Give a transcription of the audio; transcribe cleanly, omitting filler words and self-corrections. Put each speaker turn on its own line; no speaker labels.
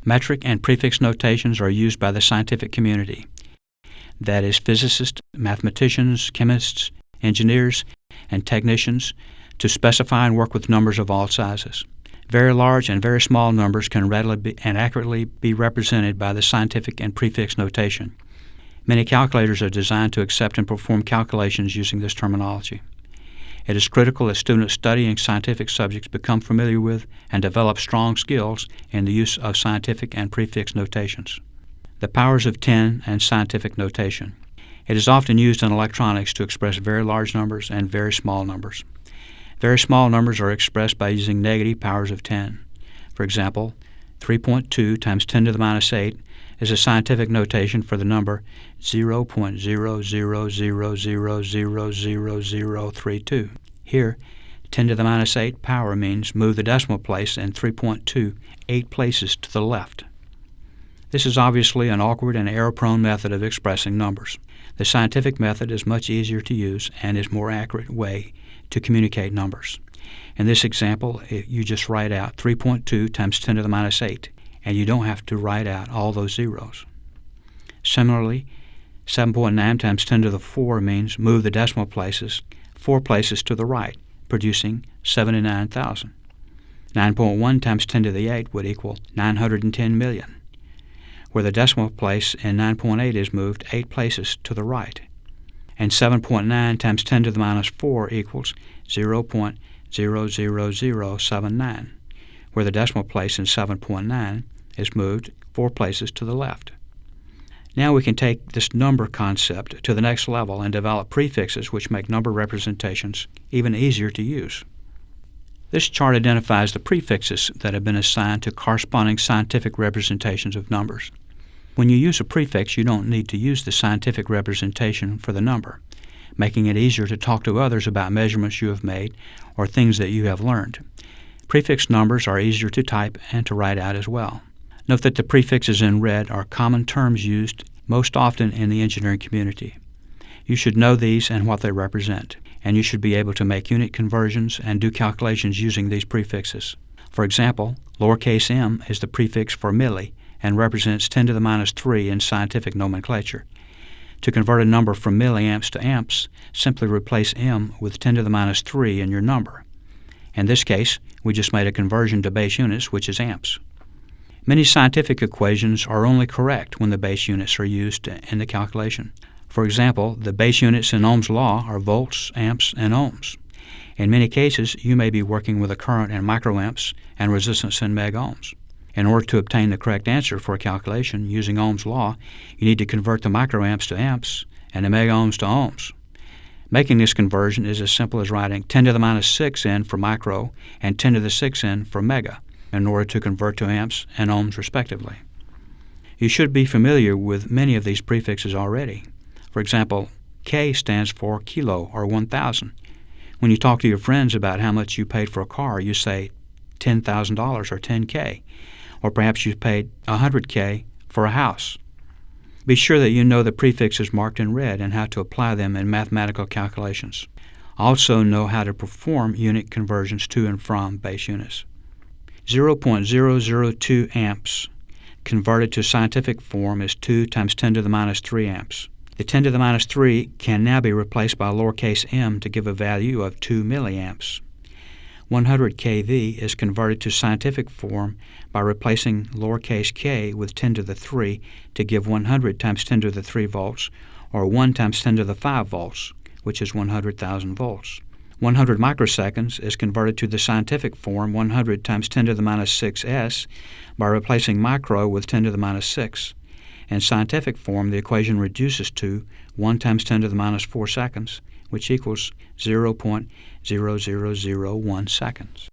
Metric and prefix notations are used by the scientific community, that is, physicists, mathematicians, chemists, engineers, and technicians, to specify and work with numbers of all sizes. Very large and very small numbers can readily and accurately be represented by the scientific and prefix notation. Many calculators are designed to accept and perform calculations using this terminology. It is critical that students studying scientific subjects become familiar with and develop strong skills in the use of scientific and prefix notations. The powers of 10 and scientific notation. It is often used in electronics to express very large numbers and very small numbers. Very small numbers are expressed by using negative powers of 10. For example, 3.2 times 10 to the minus 8 is a scientific notation for the number 0.0000000032. Here, 10 to the minus 8 power means move the decimal place in 3.2 8 places to the left. This is obviously an awkward and error-prone method of expressing numbers. The scientific method is much easier to use and is a more accurate way to communicate numbers. In this example, you just write out 3.2 times 10 to the minus 8, and you don't have to write out all those zeros. Similarly, 7.9 times 10 to the 4 means move the decimal places 4 places to the right, producing 79,000. 9.1 times 10 to the 8 would equal 910 million, where the decimal place in 9.8 is moved 8 places to the right. And 7.9 times 10 to the minus 4 equals 0.00079, where the decimal place in 7.9 is moved 4 places to the left. Now we can take this number concept to the next level and develop prefixes which make number representations even easier to use. This chart identifies the prefixes that have been assigned to corresponding scientific representations of numbers. When you use a prefix, you don't need to use the scientific representation for the number, making it easier to talk to others about measurements you have made or things that you have learned. Prefix numbers are easier to type and to write out as well. Note that the prefixes in red are common terms used most often in the engineering community. You should know these and what they represent, and you should be able to make unit conversions and do calculations using these prefixes. For example, lowercase m is the prefix for milli and represents 10 to the minus 3 in scientific nomenclature. To convert a number from milliamps to amps, simply replace m with 10 to the minus 3 in your number. In this case, we just made a conversion to base units, which is amps. Many scientific equations are only correct when the base units are used in the calculation. For example, the base units in Ohm's law are volts, amps, and ohms. In many cases, you may be working with a current in microamps and resistance in megohms. In order to obtain the correct answer for a calculation using Ohm's law, you need to convert the microamps to amps and the megohms to ohms. Making this conversion is as simple as writing 10 to the minus 6 in for micro and 10 to the 6 in for mega in order to convert to amps and ohms respectively. You should be familiar with many of these prefixes already. For example, K stands for kilo or 1,000. When you talk to your friends about how much you paid for a car, you say $10,000 or 10K. Or perhaps you paid $100K for a house. Be sure that you know the prefixes marked in red and how to apply them in mathematical calculations. Also know how to perform unit conversions to and from base units. 0.002 amps converted to scientific form is 2 times 10 to the minus 3 amps. The 10 to the minus 3 can now be replaced by lowercase m to give a value of 2 milliamps. 100 kV is converted to scientific form by replacing lowercase k with 10 to the 3 to give 100 times 10 to the 3 volts, or 1 times 10 to the 5 volts, which is 100,000 volts. 100 microseconds is converted to the scientific form 100 times 10 to the minus 6s by replacing micro with 10 to the minus 6. In scientific form, the equation reduces to 1 times 10 to the minus 4 seconds, which equals 0.0001 seconds.